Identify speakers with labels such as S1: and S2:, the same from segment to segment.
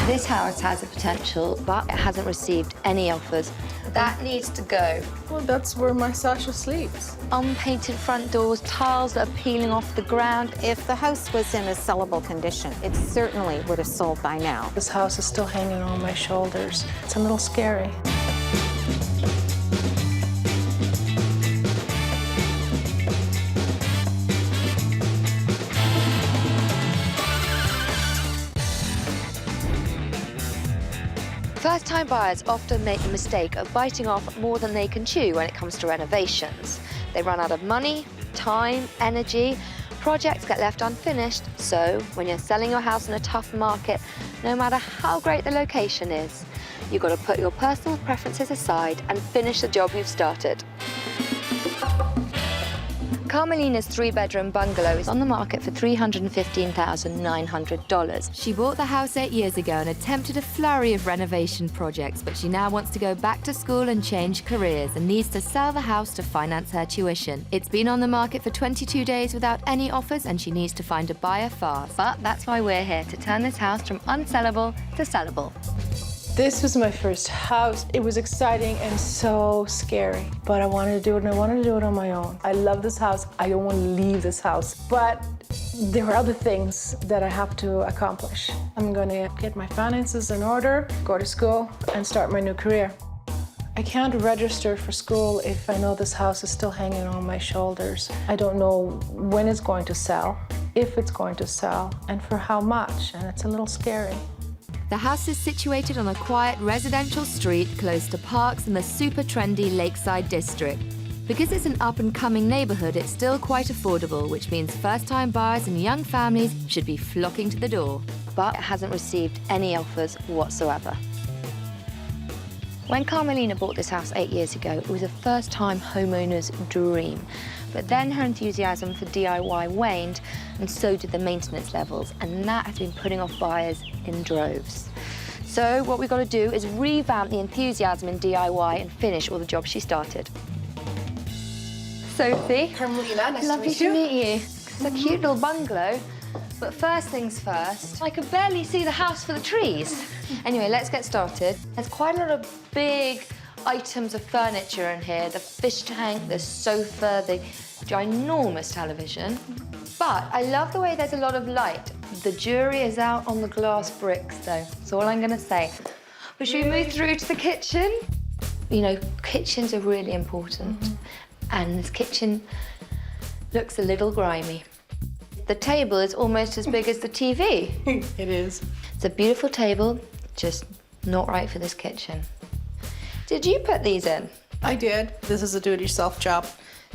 S1: This house has the potential, but it hasn't received any offers. That needs to go.
S2: Well, that's where my Sasha sleeps.
S1: Unpainted front doors, tiles that are peeling off the ground.
S3: If the house was in a sellable condition, it certainly would have sold by now.
S2: This house is still hanging on my shoulders. It's a little scary.
S1: First-time buyers often make the mistake of biting off more than they can chew when it comes to renovations. They run out of money, time, energy, projects get left unfinished, so when you're selling your house in a tough market, no matter how great the location is, you've got to put your personal preferences aside and finish the job you've started. Carmelina's three-bedroom bungalow is on the market for $315,900.
S4: She bought the house 8 years ago and attempted a flurry of renovation projects, but she now wants to go back to school and change careers and needs to sell the house to finance her tuition. It's been on the market for 22 days without any offers, and she needs to find a buyer fast.
S1: But that's why we're here, to turn this house from unsellable to sellable.
S2: This was my first house. It was exciting and so scary, but I wanted to do it, and I wanted to do it on my own. I love this house. I don't want to leave this house, but there are other things that I have to accomplish. I'm going to get my finances in order, go to school, and start my new career. I can't register for school if I know this house is still hanging on my shoulders. I don't know when it's going to sell, if it's going to sell, and for how much, and it's a little scary.
S4: The house is situated on a quiet residential street close to parks in the super trendy Lakeside district. Because it's an up-and-coming neighborhood, it's still quite affordable, which means first-time buyers and young families should be flocking to the door.
S1: But it hasn't received any offers whatsoever. When Carmelina bought this house 8 years ago, it was a first-time homeowner's dream. But then her enthusiasm for DIY waned, and so did the maintenance levels, and that has been putting off buyers in droves. So what we've got to do is revamp the enthusiasm in DIY and finish all the jobs she started. Sofie.
S2: Carmelina, nice
S1: Lovely to meet you. It's a cute little bungalow. But first things first, I could barely see the house for the trees. Anyway, let's get started. There's quite a lot of big items of furniture in here. The fish tank, the sofa, the ginormous television. But I love the way there's a lot of light. The jury is out on the glass bricks, though. That's all I'm going to say. But should we move through to the kitchen? You know, kitchens are really important. And this kitchen looks a little grimy. The table is almost as big as the TV.
S2: It is.
S1: It's a beautiful table, just not right for this kitchen. Did you put these in?
S2: I did. This is a do-it-yourself job.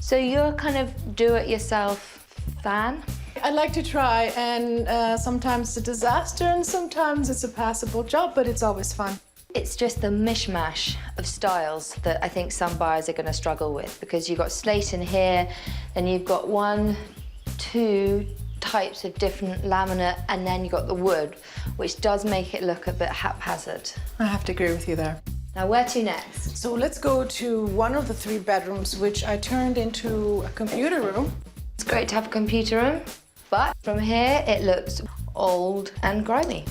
S1: So you're kind of do-it-yourself fan?
S2: I like to try, and sometimes it's a disaster, and sometimes it's a passable job, but it's always fun.
S1: It's just the mishmash of styles that I think some buyers are going to struggle with, because you've got slate in here, and you've got 1, 2 types of different laminate, and then you've got the wood, which does make it look a bit haphazard.
S2: I have to agree with you there.
S1: Now, where to next?
S2: So let's go to one of the 3 bedrooms, which I turned into a computer room.
S1: It's great to have a computer room, but from here it looks old and grimy.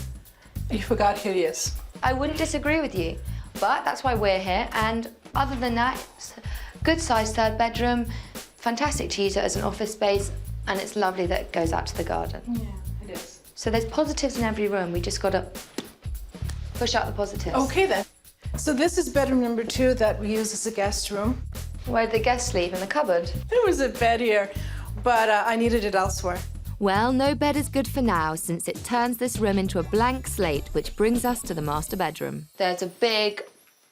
S2: You forgot hideous.
S1: I wouldn't disagree with you, but that's why we're here. And other than that, it's a good-sized 3rd bedroom, fantastic to use it as an office space, and it's lovely that it goes out to the garden.
S2: Yeah, it is.
S1: So there's positives in every room. We just got to push out the positives.
S2: Okay, then. So this is bedroom number 2 that we use as a guest room.
S1: Where did the guests sleep? In the cupboard?
S2: There was a bed here, but I needed it elsewhere.
S4: Well, no bed is good for now, since it turns this room into a blank slate, which brings us to the master bedroom.
S1: There's a big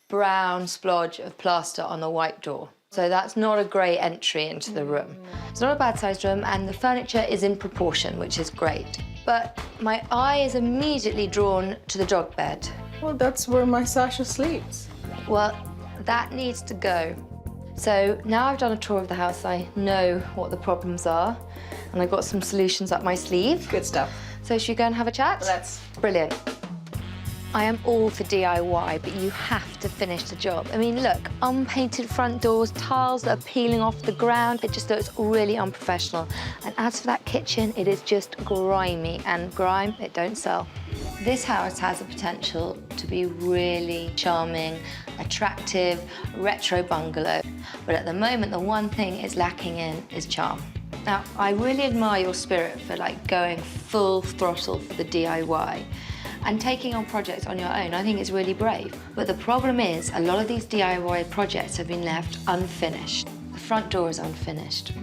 S1: brown splodge of plaster on the white door. So that's not a great entry into the room. It's not a bad-sized room, and the furniture is in proportion, which is great. But my eye is immediately drawn to the dog bed.
S2: Well, that's where my Sasha sleeps.
S1: Well, that needs to go. So now I've done a tour of the house, I know what the problems are, and I've got some solutions up my sleeve.
S2: Good stuff.
S1: So should we go and have a chat?
S2: Let's.
S1: Brilliant. I am all for DIY, but you have to finish the job. I mean, look, unpainted front doors, tiles that are peeling off the ground. It just looks really unprofessional. And as for that kitchen, it is just grimy, and grime, it don't sell. This house has the potential to be really charming, attractive, retro bungalow. But at the moment, the one thing it's lacking in is charm. Now, I really admire your spirit for going full throttle for the DIY and taking on projects on your own. I think it's really brave. But the problem is, a lot of these DIY projects have been left unfinished. The front door is unfinished.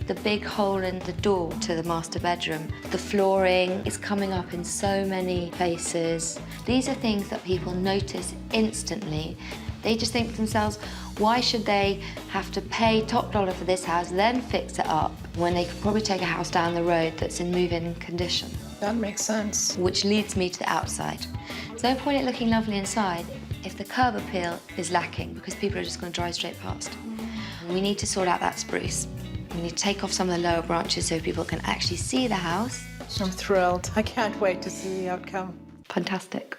S1: The big hole in the door to the master bedroom. The flooring is coming up in so many places. These are things that people notice instantly. They just think to themselves, why should they have to pay top dollar for this house, then fix it up, when they could probably take a house down the road that's in move-in condition?
S2: That makes sense.
S1: Which leads me to the outside. There's no point in looking lovely inside if the curb appeal is lacking, because people are just going to drive straight past. We need to sort out that spruce. We need to take off some of the lower branches so people can actually see the house.
S2: I'm thrilled. I can't wait to see the outcome.
S1: Fantastic.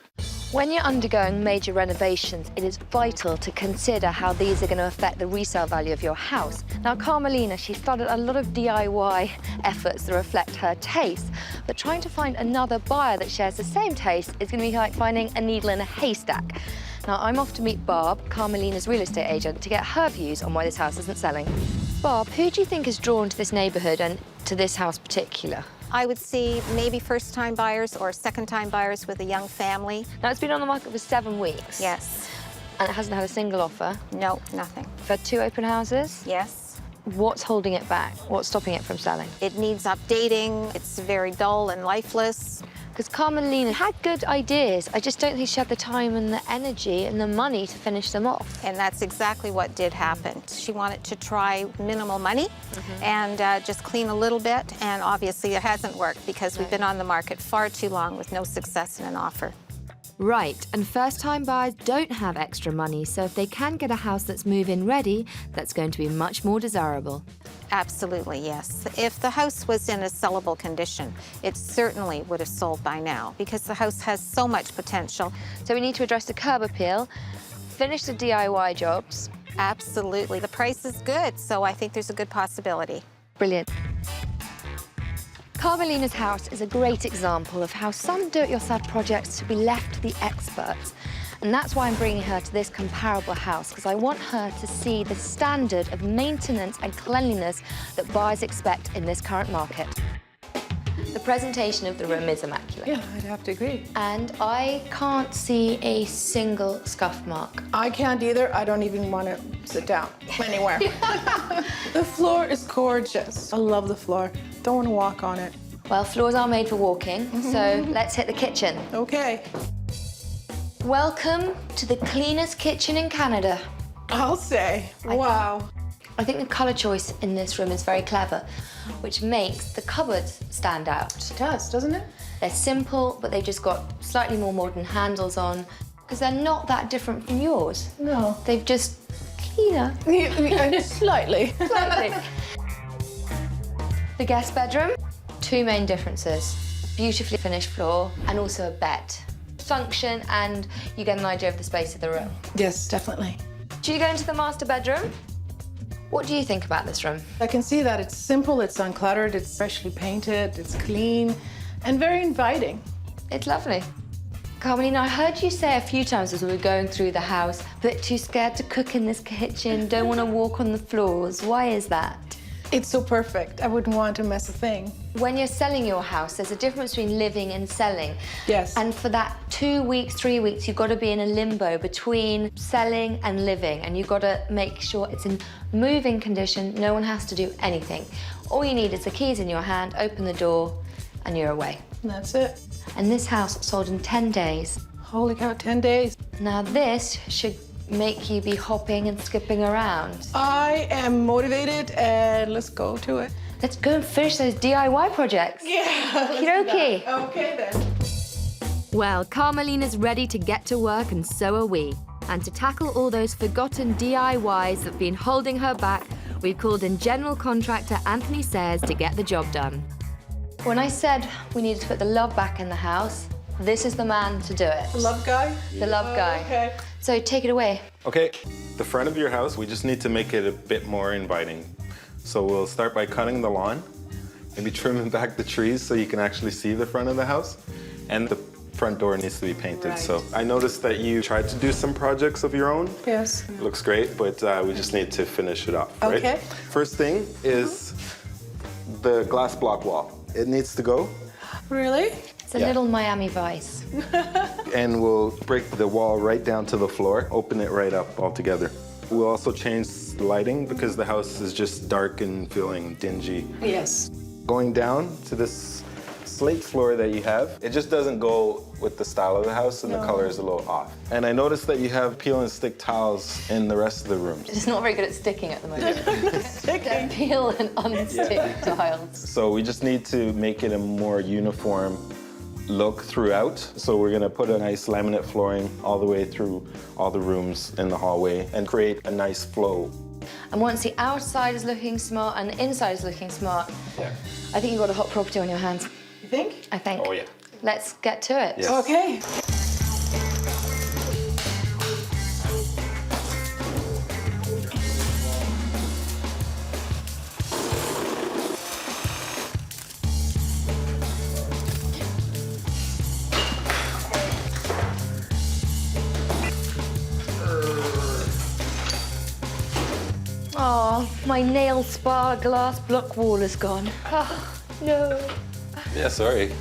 S4: When you're undergoing major renovations, it is vital to consider how these are going to affect the resale value of your house. Now, Carmelina, she started a lot of DIY efforts that reflect her taste, but trying to find another buyer that shares the same taste is going to be like finding a needle in a haystack. Now, I'm off to meet Barb, Carmelina's real estate agent, to get her views on why this house isn't selling. Barb, who do you think is drawn to this neighbourhood and to this house in particular?
S3: I would see maybe first-time buyers or second-time buyers with a young family.
S4: Now, it's been on the market for 7 weeks.
S3: Yes.
S4: And it hasn't had a single offer.
S3: No, nothing.
S4: You've had 2 open houses.
S3: Yes.
S4: What's holding it back? What's stopping it from selling?
S3: It needs updating. It's very dull and lifeless.
S4: Because Carmelina had good ideas. I just don't think she had the time and the energy and the money to finish them off.
S3: And that's exactly what did happen. She wanted to try minimal money and just clean a little bit. And obviously it hasn't worked because we've been on the market far too long with no success in an offer.
S4: Right, and first-time buyers don't have extra money, so if they can get a house that's move-in ready, that's going to be much more desirable.
S3: Absolutely, yes. If the house was in a sellable condition, it certainly would have sold by now because the house has so much potential.
S4: So we need to address the curb appeal, finish the DIY jobs.
S3: Absolutely. The price is good, so I think there's a good possibility.
S4: Brilliant. Carmelina's house is a great example of how some do-it-yourself projects should be left to the experts. And that's why I'm bringing her to this comparable house, because I want her to see the standard of maintenance and cleanliness that buyers expect in this current market. The presentation of the room is immaculate.
S2: Yeah, I'd have to agree.
S1: And I can't see a single scuff mark.
S2: I can't either. I don't even want to sit down anywhere. The floor is gorgeous. I love the floor. Don't want to walk on it.
S1: Well, floors are made for walking, so let's hit the kitchen.
S2: Okay.
S1: Welcome to the cleanest kitchen in Canada.
S2: I'll say. Wow.
S1: I think the colour choice in this room is very clever, which makes the cupboards stand out.
S2: It does, doesn't it?
S1: They're simple, but they've just got slightly more modern handles on, because they're not that different from yours.
S2: No.
S1: They've just cleaner.
S2: Slightly.
S1: Slightly. The guest bedroom, 2 main differences. Beautifully finished floor and also a bed. Function, and you get an idea of the space of the room.
S2: Yes, definitely.
S1: Should you go into the master bedroom? What do you think about this room?
S2: I can see that it's simple, it's uncluttered, it's freshly painted, it's clean, and very inviting.
S1: It's lovely. Carmelina, I heard you say a few times as we were going through the house, a bit too scared to cook in this kitchen, don't want to walk on the floors. Why is that?
S2: It's so perfect. I wouldn't want to mess a thing.
S1: When you're selling your house, there's a difference between living and selling.
S2: Yes.
S1: And for that 2 weeks, 3 weeks, you've got to be in a limbo between selling and living, and you've got to make sure it's in moving condition. No one has to do anything. All you need is the keys in your hand, open the door, and you're away.
S2: And that's it.
S1: And this house sold in 10 days.
S2: Holy cow, 10 days.
S1: Now this should make you be hopping and skipping around.
S2: I am motivated, and let's go to it.
S1: Let's go and finish those DIY projects.
S2: Yeah.
S1: Okey-dokey.
S2: Okay then.
S4: Well, Carmelina's ready to get to work, and so are we. And to tackle all those forgotten DIYs that have been holding her back, we've called in general contractor Anthony Sayers to get the job done.
S1: When I said we needed to put the love back in the house, this is the man to do it.
S2: The love guy?
S1: The love guy.
S2: Okay.
S1: So take it away.
S5: Okay, the front of your house, we just need to make it a bit more inviting. So we'll start by cutting the lawn, maybe trimming back the trees so you can actually see the front of the house. And the front door needs to be painted.
S2: Right.
S5: So I noticed that you tried to do some projects of your own.
S2: Yes.
S5: Looks great, but we just need to finish it off, right?
S2: Okay.
S5: First thing is the glass block wall. It needs to go,
S2: Really?
S1: It's a
S5: Yeah.
S1: little Miami Vice.
S5: and we'll break the wall right down to the floor, open it right up altogether. We'll also change the lighting because the house is just dark and feeling dingy.
S2: Yes.
S5: Going down to this slate floor that you have, it just doesn't go with the style of the house, and the color is a little off. And I noticed that you have peel and stick tiles in the rest of the rooms.
S1: It's not very good at sticking at the moment. They're peel and unstick tiles.
S5: So we just need to make it a more uniform look throughout. So we're gonna put a nice laminate flooring all the way through all the rooms in the hallway and create a nice flow.
S1: And once the outside is looking smart and the inside is looking smart,
S5: Yeah.
S1: I think you've got a hot property on your hands.
S2: You think?
S1: I think.
S5: Oh, yeah.
S1: Let's get to it.
S5: Yes.
S2: Okay.
S1: Oh, my nail spa glass block wall is gone. Oh, no.
S5: Yeah, sorry.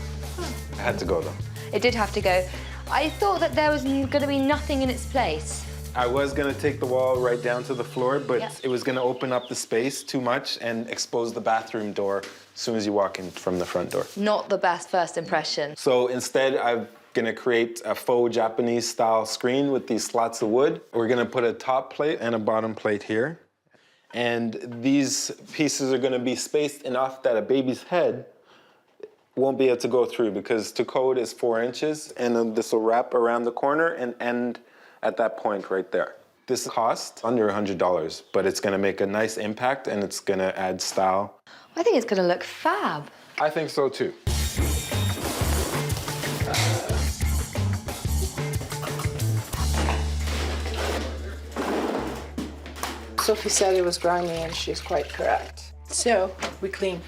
S5: I had to go though.
S1: It did have to go. I thought that there was going to be nothing in its place.
S5: I was gonna take the wall right down to the floor, but
S1: Yeah.
S5: it was gonna open up the space too much and expose the bathroom door as soon as you walk in from the front door.
S1: Not the best first impression.
S5: So instead, I'm gonna create a faux Japanese style screen with these slats of wood. We're gonna put a top plate and a bottom plate here. And these pieces are gonna be spaced enough that a baby's head won't be able to go through, because to code is 4 inches, and then this will wrap around the corner and end at that point right there. This costs under $100, but it's gonna make a nice impact and it's gonna add style.
S1: I think it's going to look fab.
S5: I think so too.
S2: Sophie said it was grimy, and she's quite correct. So we clean.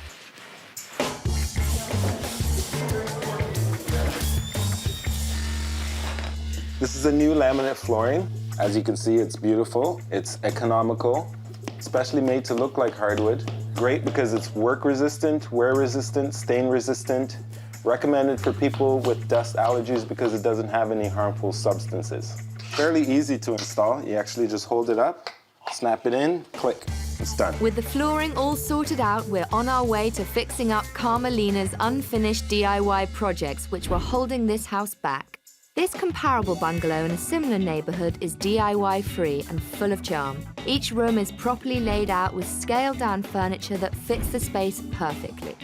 S5: This is a new laminate flooring. As you can see, it's beautiful. It's economical, especially made to look like hardwood. Great because it's work resistant, wear resistant, stain resistant. Recommended for people with dust allergies because it doesn't have any harmful substances. Fairly easy to install. You actually just hold it up, snap it in, click, it's done.
S4: With the flooring all sorted out, we're on our way to fixing up Carmelina's unfinished DIY projects which were holding this house back. This comparable bungalow in a similar neighborhood is DIY free and full of charm. Each room is properly laid out with scaled down furniture that fits the space perfectly.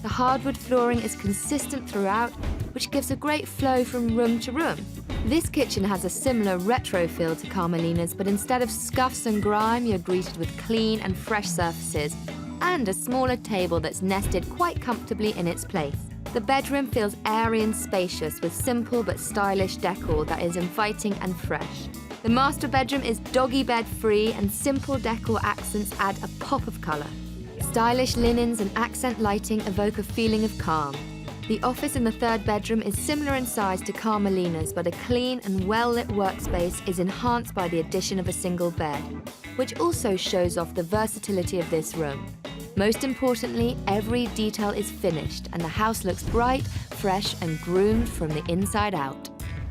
S4: The hardwood flooring is consistent throughout, which gives a great flow from room to room. This kitchen has a similar retro feel to Carmelina's, but instead of scuffs and grime, you're greeted with clean and fresh surfaces and a smaller table that's nested quite comfortably in its place. The bedroom feels airy and spacious with simple but stylish decor that is inviting and fresh. The master bedroom is doggy bed free and simple decor accents add a pop of colour. Stylish linens and accent lighting evoke a feeling of calm. The office in the third bedroom is similar in size to Carmelina's, but a clean and well-lit workspace is enhanced by the addition of a single bed, which also shows off the versatility of this room. Most importantly, every detail is finished and the house looks bright, fresh and groomed from the inside out.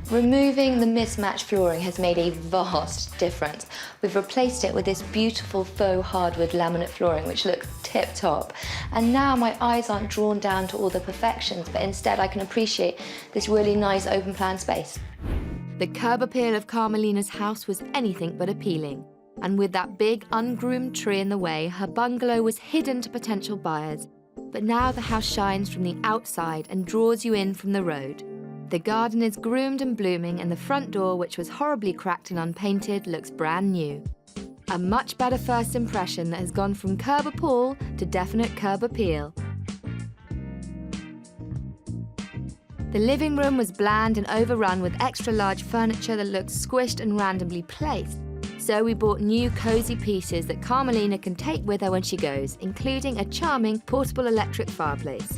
S1: Removing the mismatched flooring has made a vast difference. We've replaced it with this beautiful faux hardwood laminate flooring which looks tip-top. And now my eyes aren't drawn down to all the perfections, but instead I can appreciate this really nice open plan space.
S4: The curb appeal of Carmelina's house was anything but appealing. And with that big, ungroomed tree in the way, her bungalow was hidden to potential buyers. But now the house shines from the outside and draws you in from the road. The garden is groomed and blooming, and the front door, which was horribly cracked and unpainted, looks brand new. A much better first impression that has gone from curb appall to definite curb appeal. The living room was bland and overrun with extra large furniture that looked squished and randomly placed. So we bought new cozy pieces that Carmelina can take with her when she goes, including a charming portable electric fireplace.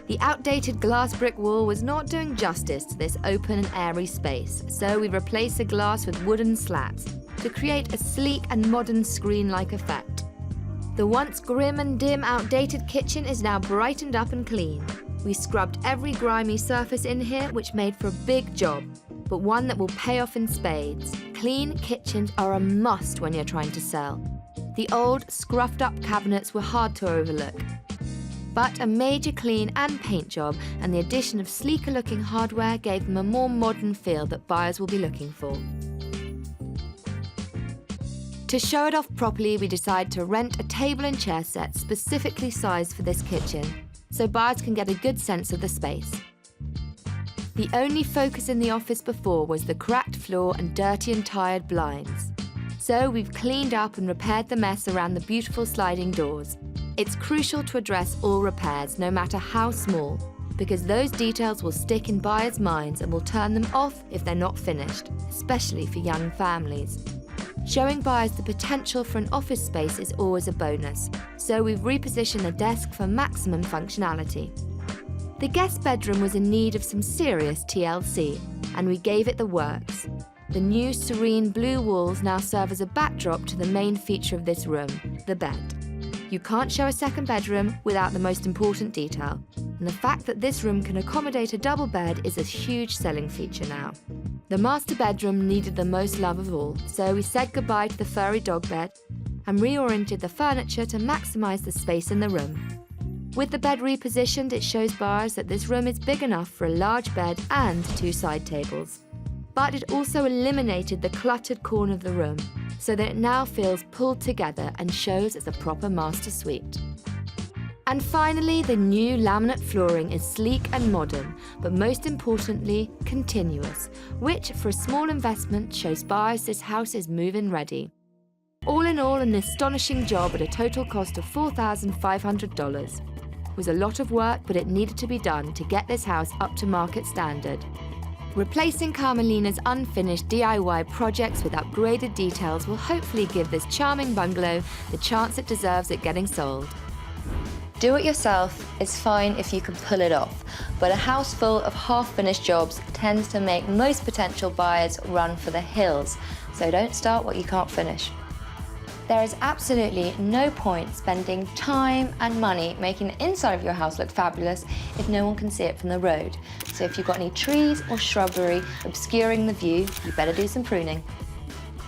S4: The outdated glass brick wall was not doing justice to this open and airy space, so we replaced the glass with wooden slats to create a sleek and modern screen-like effect. The once grim and dim outdated kitchen is now brightened up and clean. We scrubbed every grimy surface in here, which made for a big job, but one that will pay off in spades. Clean kitchens are a must when you're trying to sell. The old, scruffed-up cabinets were hard to overlook. But a major clean and paint job and the addition of sleeker-looking hardware gave them a more modern feel that buyers will be looking for. To show it off properly, we decided to rent a table and chair set specifically sized for this kitchen, so buyers can get a good sense of the space. The only focus in the office before was the cracked floor and dirty and tired blinds. So we've cleaned up and repaired the mess around the beautiful sliding doors. It's crucial to address all repairs, no matter how small, because those details will stick in buyers' minds and will turn them off if they're not finished, especially for young families. Showing buyers the potential for an office space is always a bonus, so we've repositioned the desk for maximum functionality. The guest bedroom was in need of some serious TLC, and we gave it the works. The new serene blue walls now serve as a backdrop to the main feature of this room, the bed. You can't show a second bedroom without the most important detail, and the fact that this room can accommodate a double bed is a huge selling feature now. The master bedroom needed the most love of all, so we said goodbye to the furry dog bed and reoriented the furniture to maximise the space in the room. With the bed repositioned, it shows buyers that this room is big enough for a large bed and 2 side tables. But it also eliminated the cluttered corner of the room, so that it now feels pulled together and shows as a proper master suite. And finally, the new laminate flooring is sleek and modern, but most importantly, continuous, which for a small investment shows buyers this house is move-in ready. All in all, an astonishing job at a total cost of $4,500. It was a lot of work, but it needed to be done to get this house up to market standard. Replacing Carmelina's unfinished DIY projects with upgraded details will hopefully give this charming bungalow the chance it deserves at getting sold.
S1: Do it yourself is fine if you can pull it off, but a house full of half-finished jobs tends to make most potential buyers run for the hills, so don't start what you can't finish. There is absolutely no point spending time and money making the inside of your house look fabulous if no one can see it from the road. So if you've got any trees or shrubbery obscuring the view, you better do some pruning.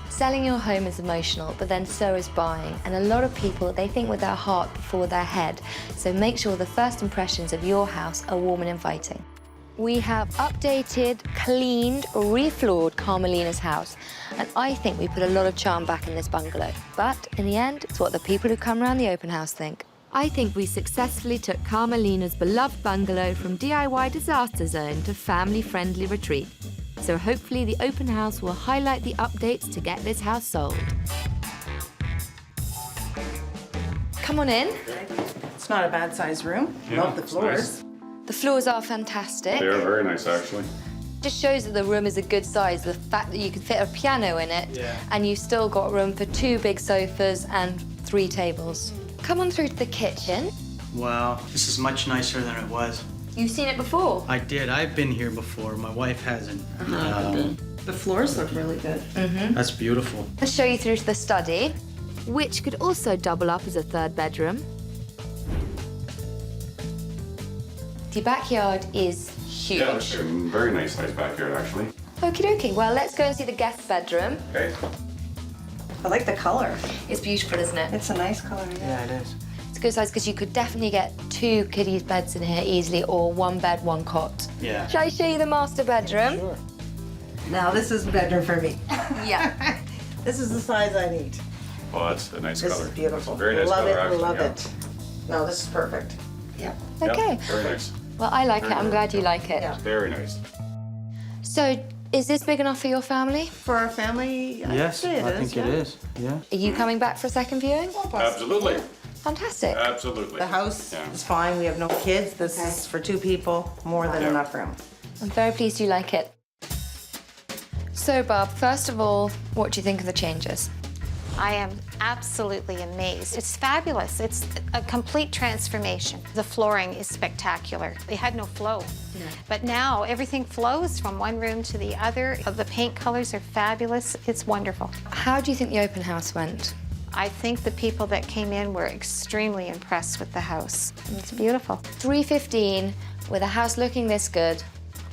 S1: Selling your home is emotional, but then so is buying. And a lot of people, they think with their heart before their head. So make sure the first impressions of your house are warm and inviting. We have updated, cleaned, refloored Carmelina's house, and I think we put a lot of charm back in this bungalow. But in the end, it's what the people who come around the open house think.
S4: I think we successfully took Carmelina's beloved bungalow from DIY disaster zone to family-friendly retreat. So hopefully the open house will highlight the updates to get this house sold.
S1: Come on in.
S6: It's not a bad sized room.
S7: Yeah,
S6: Love the
S7: it's
S6: floors.
S7: nice.
S1: The floors are fantastic.
S7: They are very nice, actually.
S1: Just shows that the room is a good size, the fact that you can fit a piano in it, and you've still got room for 2 big sofas and 3 tables. Come on through to the kitchen.
S8: Wow, this is much nicer than it was.
S1: You've seen it before?
S8: I did. I've been here before. My wife hasn't.
S6: The floors look really good.
S8: That's beautiful.
S1: Let's show you through to the study.
S4: Which could also double up as a 3rd bedroom.
S1: The backyard is huge.
S7: Yeah, it's a very nice sized backyard, actually.
S1: Okie dokie, well, let's go and see the guest bedroom.
S7: Okay.
S6: I like the color.
S1: It's beautiful, isn't it?
S6: It's a nice color.
S8: Yeah, it is.
S1: It's a good size because you could definitely get 2 kiddies' beds in here easily, or 1 bed, 1 cot.
S8: Yeah.
S1: Shall I show you the master bedroom?
S8: Sure.
S6: Now this is bedroom for me.
S1: Yeah.
S6: This is the size I need.
S7: Well, that's a nice
S6: This
S7: color.
S6: is beautiful.
S7: It's a very nice
S6: love
S7: color,
S6: it,
S7: actually.
S6: love
S7: yeah.
S6: it. No, this is perfect. Yeah.
S7: Yeah,
S1: Okay.
S7: very nice.
S1: Well, I like it. I'm glad you like it.
S6: Yeah.
S7: Very nice.
S1: So, is this big enough for your family?
S6: For our family,
S8: Yes,
S6: I'd say
S8: I think it is. Yeah.
S1: Are you coming back for a second viewing?
S7: Absolutely.
S1: Fantastic.
S7: Absolutely.
S6: The house
S7: Yeah.
S6: is fine. We have no kids. This is for 2 people. More than
S7: Yeah.
S6: enough room.
S1: I'm very pleased you like it. So, Barb, first of all, what do you think of the changes?
S3: I am absolutely amazed. It's fabulous. It's a complete transformation. The flooring is spectacular. It had no flow. No. But now everything flows from one room to the other. The paint colors are fabulous. It's wonderful.
S1: How do you think the open house went?
S3: I think the people that came in were extremely impressed with the house. It's beautiful.
S1: $315 with a house looking this good.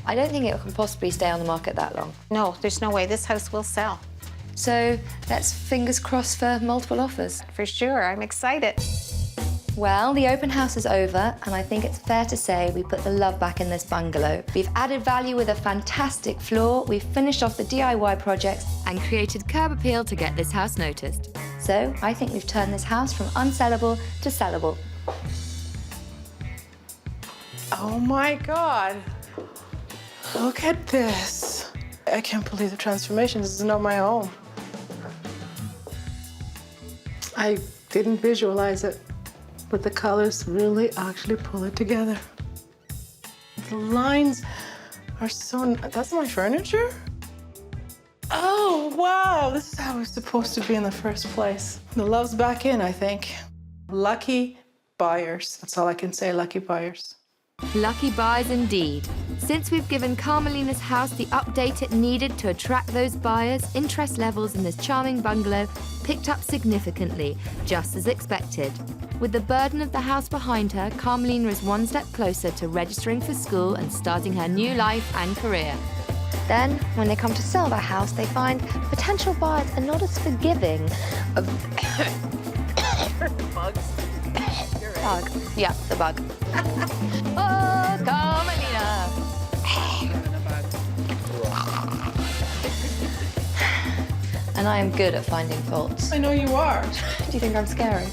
S1: I don't think it can possibly stay on the market that long.
S3: No, there's no way. This house will sell.
S1: So let's fingers crossed for multiple offers.
S3: For sure. I'm excited.
S1: Well, the open house is over, and I think it's fair to say we put the love back in this bungalow. We've added value with a fantastic floor, we've finished off the DIY projects,
S4: And created curb appeal to get this house noticed.
S1: so I think we've turned this house from unsellable to sellable.
S2: Oh my God. Look at this. I can't believe the transformation. This is not my home. I didn't visualize it, but the colors really actually pull it together. The lines are so... That's my furniture? Oh, wow. This is how it's supposed to be in the first place. The love's back in, I think. Lucky buyers. That's all I can say, lucky buyers.
S4: Lucky buys indeed. Since we've given Carmelina's house the update it needed to attract those buyers, interest levels in this charming bungalow picked up significantly, just as expected. With the burden of the house behind her, Carmelina is one step closer to registering for school and starting her new life and career.
S1: Then, when they come to sell their house, they find potential buyers are not as forgiving of... Bugs. Bug. Yeah, the bug. Oh, Carmelina! And I am good at finding faults.
S2: I know you are.
S1: Do you think I'm scary?